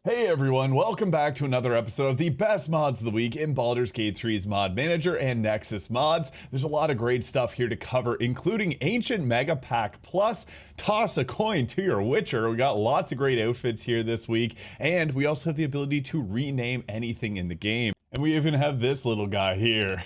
Hey everyone, welcome back to another episode of the best mods of the week in Baldur's Gate 3's Mod Manager and Nexus mods. There's a lot of great stuff here to cover, including Ancient Mega Pack Plus, toss a coin to your Witcher. We got lots of great outfits here this week, and we also have the ability to rename anything in the game. And we even have this little guy here.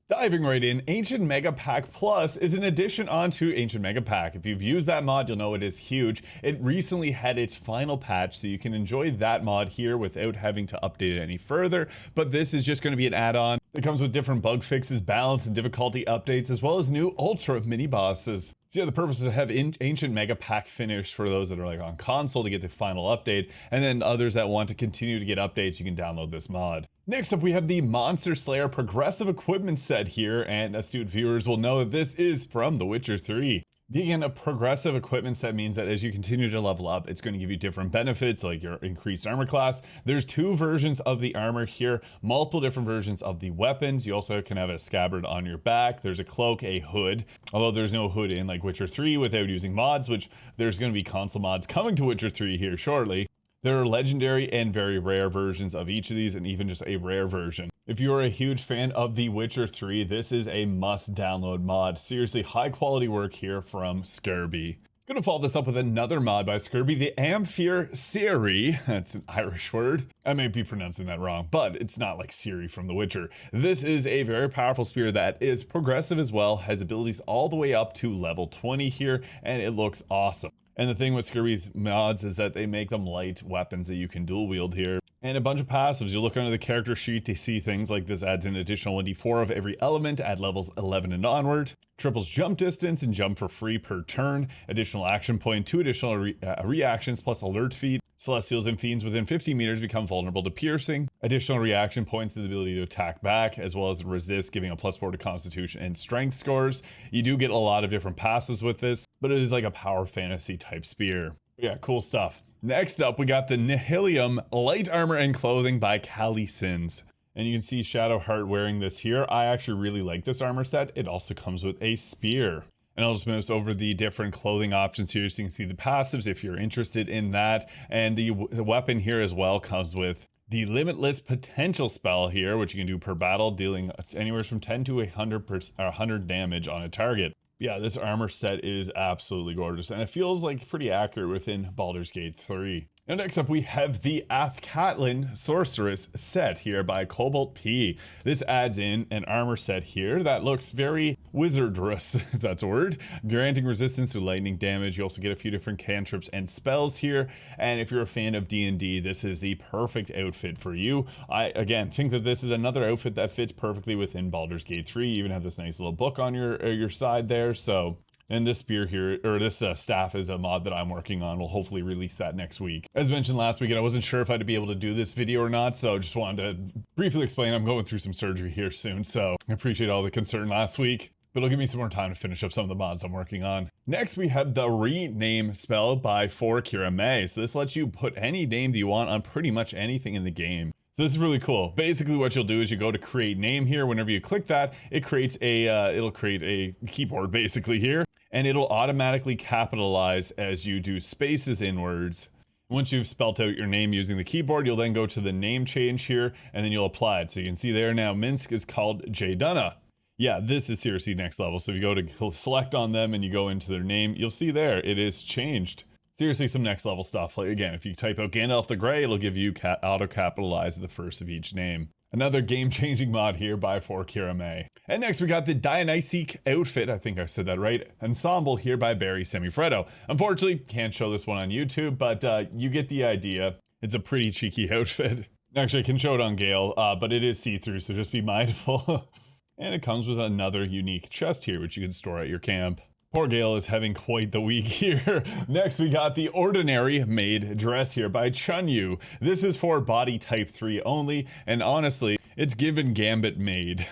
Diving right in, Ancient Mega Pack Plus is an addition onto Ancient Mega Pack. If you've used that mod, you'll know it is huge. It recently had its final patch, so you can enjoy that mod here without having to update it any further. But this is just going to be an add-on. It comes with different bug fixes, balance, and difficulty updates, as well as new Ultra mini-bosses. So yeah, the purpose is to have Ancient Mega Pack finished for those that are like on console to get the final update, and then others that want to continue to get updates, you can download this mod. Next up, we have the Monster Slayer Progressive Equipment set here, and astute viewers will know that this is from The Witcher 3. Being a progressive equipment set means that as you continue to level up, it's going to give you different benefits like your increased armor class. There's two versions of the armor here, multiple different versions of the weapons. You also can have a scabbard on your back. There's a cloak, a hood, although there's no hood in like Witcher 3 without using mods, which there's going to be console mods coming to Witcher 3 here shortly. There are legendary and very rare versions of each of these, and even just a rare version. If you are a huge fan of The Witcher 3, this is a must download mod. Seriously, high quality work here from Scurby. Gonna follow this up with another mod by Scurby, the Amphere Siri. That's an Irish word. I may be pronouncing that wrong, but it's not like Siri from The Witcher. This is a very powerful spear that is progressive as well, has abilities all the way up to level 20 here, and it looks awesome. And the thing with Scurby's mods is that they make them light weapons that you can dual wield here. And a bunch of passives. You look under the character sheet to see things like this adds an additional 1d4 of every element at levels 11 and onward. Triples jump distance and jump for free per turn. Additional action point, 2 additional reactions plus alert feed. Celestials and fiends within 50 meters become vulnerable to piercing. Additional reaction points to the ability to attack back, as well as resist, giving a +4 to constitution and strength scores. You do get a lot of different passes with this, but it is like a power fantasy type spear. Yeah, cool stuff. Next up, we got the Nihilium Light Armor and Clothing by Cali Sins. And you can see Shadowheart wearing this here. I actually really like this armor set. It also comes with a spear. And I'll just mouse over the different clothing options here so you can see the passives if you're interested in that. And the weapon here as well comes with the Limitless Potential spell here, which you can do per battle, dealing anywhere from 10 to 100 damage on a target. Yeah, this armor set is absolutely gorgeous, and it feels like pretty accurate within Baldur's Gate 3. Now next up we have the Athkatlan Sorceress set here by Cobalt P. This adds in an armor set here that looks very wizardrous, if that's a word, granting resistance to lightning damage. You also get a few different cantrips and spells here, and if you're a fan of D&D, this is the perfect outfit for you. I, again, think that this is another outfit that fits perfectly within Baldur's Gate 3. You even have this nice little book on your side there, so... And this spear here, or this staff is a mod that I'm working on. We'll hopefully release that next week. As mentioned last week, and I wasn't sure if I'd be able to do this video or not, so I just wanted to briefly explain. I'm going through some surgery here soon, so I appreciate all the concern last week, but it'll give me some more time to finish up some of the mods I'm working on. Next, we have the Rename spell by Kira May. So this lets you put any name that you want on pretty much anything in the game. So this is really cool. Basically what you'll do is you go to create name here. Whenever you click that, it creates a, it'll create a keyboard basically here, and it'll automatically capitalize as you do spaces in words. Once you've spelt out your name using the keyboard, you'll then go to the name change here, and then you'll apply it. So you can see there now Minsk is called Jaydunna. Yeah, this is seriously next level. So if you go to select on them and you go into their name, you'll see there it is changed. Seriously, some next level stuff. Like again, if you type out Gandalf the Grey, it'll give you auto-capitalize the first of each name. Another game-changing mod here by Kira May. And next we got the Dionysiaque outfit, I think I said that right, ensemble here by Barry Semifreddo. Unfortunately, can't show this one on YouTube, but you get the idea. It's a pretty cheeky outfit. Actually, I can show it on Gale, but it is see-through, so just be mindful. And it comes with another unique chest here, which you can store at your camp. Poor Gale is having quite the week here. Next, we got the Ordinary Maid dress here by Chunyu. This is for body type 3 only, and honestly, it's given Gambit Maid.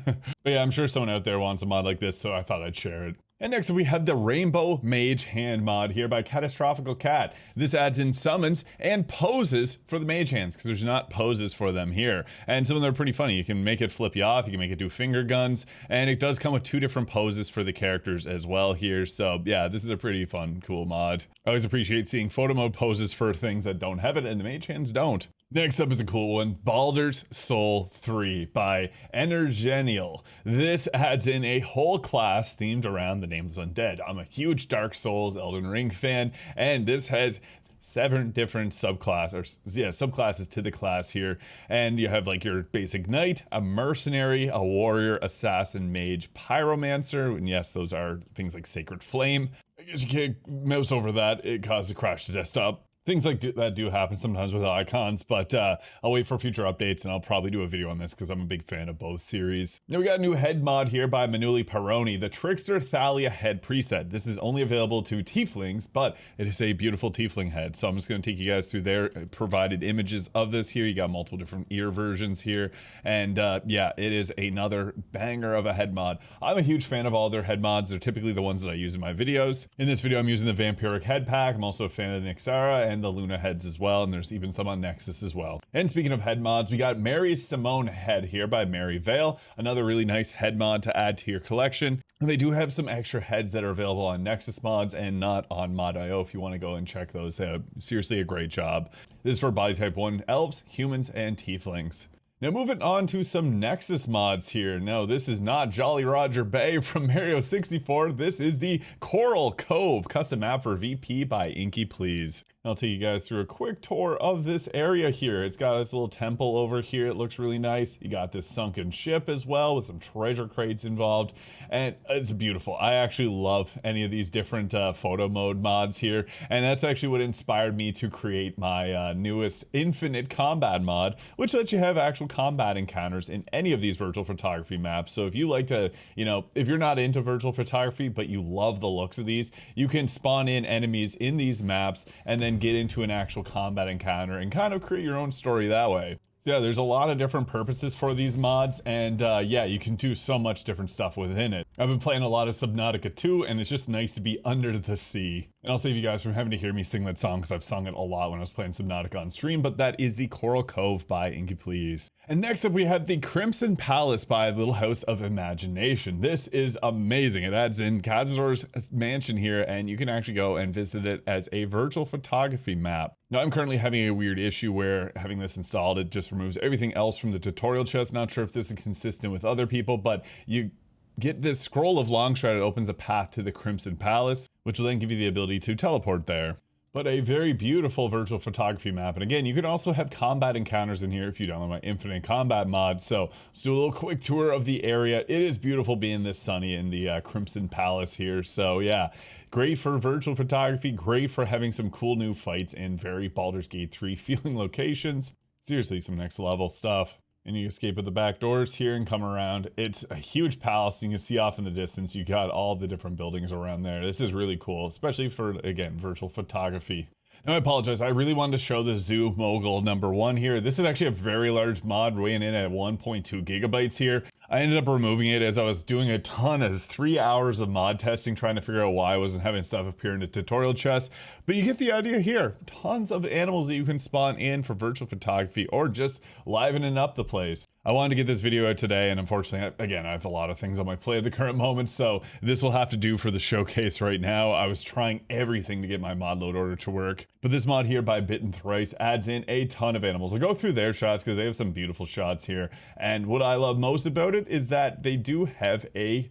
But yeah, I'm sure someone out there wants a mod like this, so I thought I'd share it. And next we have the Rainbow Mage hand mod here by Catastrophical Cat. This adds in summons and poses for the mage hands, because there's not poses for them here. And some of them are pretty funny. You can make it flip you off, you can make it do finger guns, and it does come with 2 different poses for the characters as well here. So yeah, this is a pretty fun, cool mod. I always appreciate seeing photo mode poses for things that don't have it, and the mage hands don't. Next up is a cool one, Baldur's Soul 3 by Energenial. This adds in a whole class themed around the Nameless Undead. I'm a huge Dark Souls Elden Ring fan, and this has 7 different subclasses to the class here. And you have like your basic knight, a mercenary, a warrior, assassin, mage, pyromancer, and yes, those are things like Sacred Flame. I guess you can't mouse over that, it caused a crash to desktop. Things like that do happen sometimes with icons, but I'll wait for future updates, and I'll probably do a video on this because I'm a big fan of both series. Now we got a new head mod here by Manuli Peroni, the Trickster Thalia head preset. This is only available to tieflings, but it is a beautiful tiefling head. So I'm just going to take you guys through their provided images of this here. You got multiple different ear versions here, and yeah, it is another banger of a head mod. I'm a huge fan of all their head mods. They're typically the ones that I use in my videos. In this video, I'm using the Vampiric head pack. I'm also a fan of the Nyxara and the Luna heads as well, and there's even some on Nexus as well. And speaking of head mods, we got Mary's Simone head here by Mary Vale, another really nice head mod to add to your collection. And they do have some extra heads that are available on Nexus mods and not on Mod.io if you want to go and check those out. Seriously, a great job. This is for body type 1 elves, humans, and tieflings. Now moving on to some Nexus mods here. No, this is not Jolly Roger Bay from Mario 64. This is the Coral Cove custom map for VP by Inky Please. I'll take you guys through a quick tour of this area here. It's got this little temple over here. It looks really nice. You got this sunken ship as well with some treasure crates involved, and it's beautiful. I actually love any of these different photo mode mods here, and that's actually what inspired me to create my newest Infinite Combat mod, which lets you have actual combat encounters in any of these virtual photography maps. So if you like to, if you're not into virtual photography, but you love the looks of these, you can spawn in enemies in these maps and then get into an actual combat encounter and kind of create your own story that way. So yeah, there's a lot of different purposes for these mods, and yeah, you can do so much different stuff within it. I've been playing a lot of Subnautica 2, and it's just nice to be under the sea. And I'll save you guys from having to hear me sing that song because I've sung it a lot when I was playing Subnautica on stream, but that is the Coral Cove by Inky Please. And next up we have the Crimson Palace by Little House of Imagination. This is amazing. It adds in Khazador's mansion here, and you can actually go and visit it as a virtual photography map. Now I'm currently having a weird issue where having this installed, it just removes everything else from the tutorial chest. Not sure if this is consistent with other people, but you get this scroll of Longstride. It opens a path to the Crimson Palace, which will then give you the ability to teleport there. But a very beautiful virtual photography map. And again, you can also have combat encounters in here if you download my Infinite Combat mod. So let's do a little quick tour of the area. It is beautiful being this sunny in the Crimson Palace here. So yeah, great for virtual photography, great for having some cool new fights in very Baldur's Gate 3 feeling locations. Seriously, some next level stuff. And you escape at the back doors here and come around. It's a huge palace. You can see off in the distance, you got all the different buildings around there. This is really cool, especially for, again, virtual photography. Now I apologize, I really wanted to show the Zoo Mogul #1 here. This is actually a very large mod, weighing in at 1.2 gigabytes here. I ended up removing it as I was doing a ton of 3 hours of mod testing, trying to figure out why I wasn't having stuff appear in the tutorial chest. But you get the idea here. Tons of animals that you can spawn in for virtual photography or just livening up the place. I wanted to get this video out today, and unfortunately, again, I have a lot of things on my plate at the current moment, so this will have to do for the showcase right now. I was trying everything to get my mod load order to work, but this mod here by Bitten Thrice adds in a ton of animals. I'll go through their shots because they have some beautiful shots here, and what I love most about it is that they do have a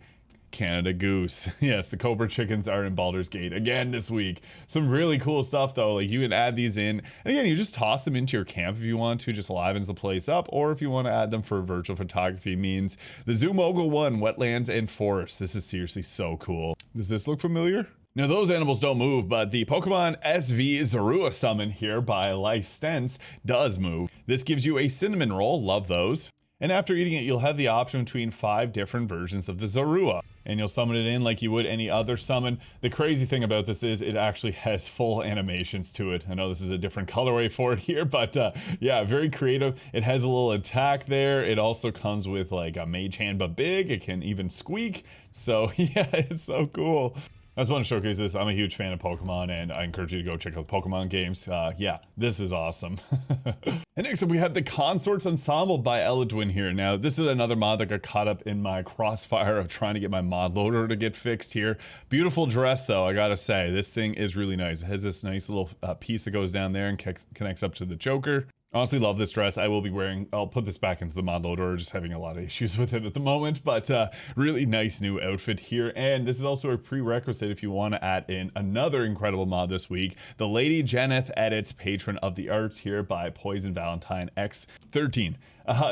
Canada Goose. Yes, the Cobra chickens are in Baldur's Gate again this week. Some really cool stuff though, like you can add these in, and again, you just toss them into your camp if you want to, just livens the place up, or if you want to add them for virtual photography means. The Zoo Mogul 1, Wetlands and Forests. This is seriously so cool. Does this look familiar? Now those animals don't move, but the Pokemon SV Zorua Summon here by Lysense does move. This gives you a cinnamon roll, love those. And after eating it, you'll have the option between 5 different versions of the Zorua. and you'll summon it in like you would any other summon. The crazy thing about this is it actually has full animations to it. I know this is a different colorway for it here, but yeah, very creative. It has a little attack there. It also comes with like a mage hand, but big. It can even squeak. So yeah, it's so cool. I just want to showcase this. I'm a huge fan of Pokemon, and I encourage you to go check out the Pokemon games. Yeah, this is awesome. And next up, we have the Consorts Ensemble by Eladwin here. Now, this is another mod that got caught up in my crossfire of trying to get my mod loader to get fixed here. Beautiful dress, though, I gotta say. This thing is really nice. It has this nice little piece that goes down there and connects up to the choker. Honestly, love this dress. I will be wearing, I'll put this back into the mod loader, just having a lot of issues with it at the moment, but really nice new outfit here. And this is also a prerequisite if you want to add in another incredible mod this week, the Lady Jannath Edits Patron of the Arts here by Poison Valentine X13.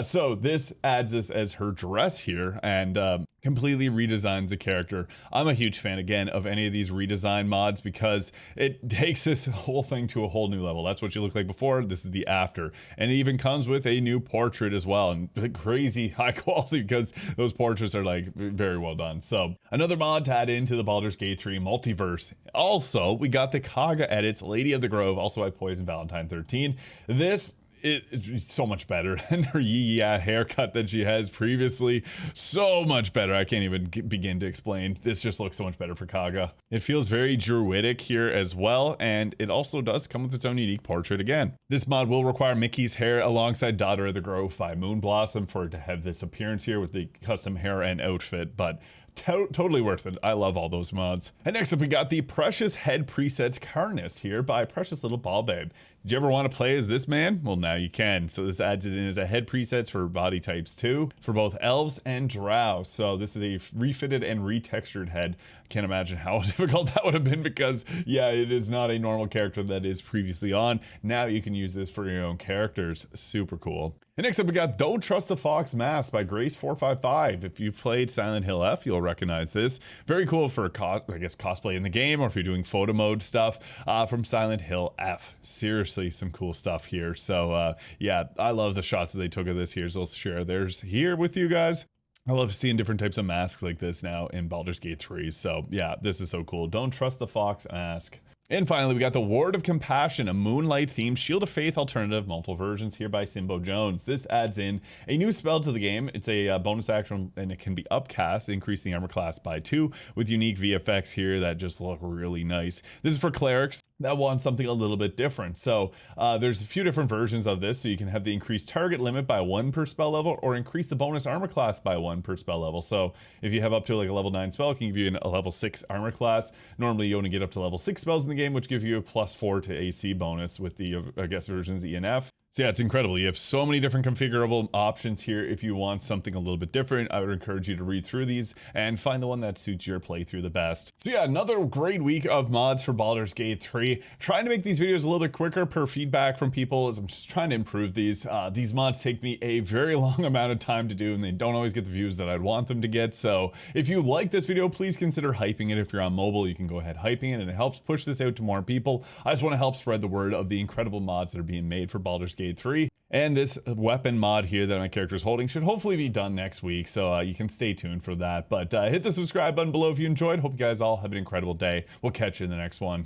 So this adds this as her dress here and completely redesigns the character. I'm a huge fan, again, of any of these redesign mods because it takes this whole thing to a whole new level. That's what you look like before. This is the after. And it even comes with a new portrait as well, and crazy high quality because those portraits are like very well done. So another mod to add into the Baldur's Gate 3 multiverse. Also, we got the Kagha Edits Lady of the Grove, also by Poison Valentine 13. This it's so much better than her haircut that she has previously. So much better. I can't even begin to explain. This just looks so much better for Kagha. It feels very druidic here as well, and it also does come with its own unique portrait again. This mod will require Mickey's hair alongside Daughter of the Grove by Moonblossom for it to have this appearance here with the custom hair and outfit, but totally worth it. I love all those mods. And next up, we got the Precious Head Presets Carnus here by Precious Little Ball Babe. Did you ever want to play as this man? Well, now you can. So this adds it in as a head presets for body types too, for both elves and drow. So this is a refitted and retextured head. Can't imagine how difficult that would have been because, yeah, it is not a normal character that is previously on. Now you can use this for your own characters. Super cool. And next up, we got Don't Trust the Fox Mask by Grace455. If you've played Silent Hill F, you'll recognize this. Very cool for, I guess, cosplay in the game, or if you're doing photo mode stuff from Silent Hill F. Seriously, some cool stuff here. So, yeah, I love the shots that they took of this here, so I'll share theirs here with you guys. I love seeing different types of masks like this now in Baldur's Gate 3. So, yeah, this is so cool. Don't Trust the Fox Mask. And finally, we got the Ward of Compassion, a Moonlight-themed Shield of Faith alternative, multiple versions here by Simbo Jones. This adds in a new spell to the game. It's a bonus action, and it can be upcast, increasing the armor class by 2, with unique VFX here that just look really nice. This is for clerics that want something a little bit different. So there's a few different versions of this. So you can have the increased target limit by 1 per spell level, or increase the bonus armor class by 1 per spell level. So if you have up to like a level 9 spell, it can give you a level 6 armor class. Normally you only get up to level 6 spells in the game, which gives you a +4 to AC bonus with the, I guess, versions E and F. So yeah, it's incredible. You have so many different configurable options here. If you want something a little bit different, I would encourage you to read through these and find the one that suits your playthrough the best. So yeah, another great week of mods for Baldur's Gate 3. Trying to make these videos a little bit quicker per feedback from people as I'm just trying to improve these. These mods take me a very long amount of time to do, and they don't always get the views that I'd want them to get. So if you like this video, please consider hyping it. If you're on mobile, you can go ahead hyping it, and it helps push this out to more people. I just want to help spread the word of the incredible mods that are being made for Baldur's Gate 3. And this weapon mod here that my character is holding should hopefully be done next week, so you can stay tuned for that. But hit the subscribe button below if you enjoyed. Hope you guys all have an incredible day. We'll catch you in the next one.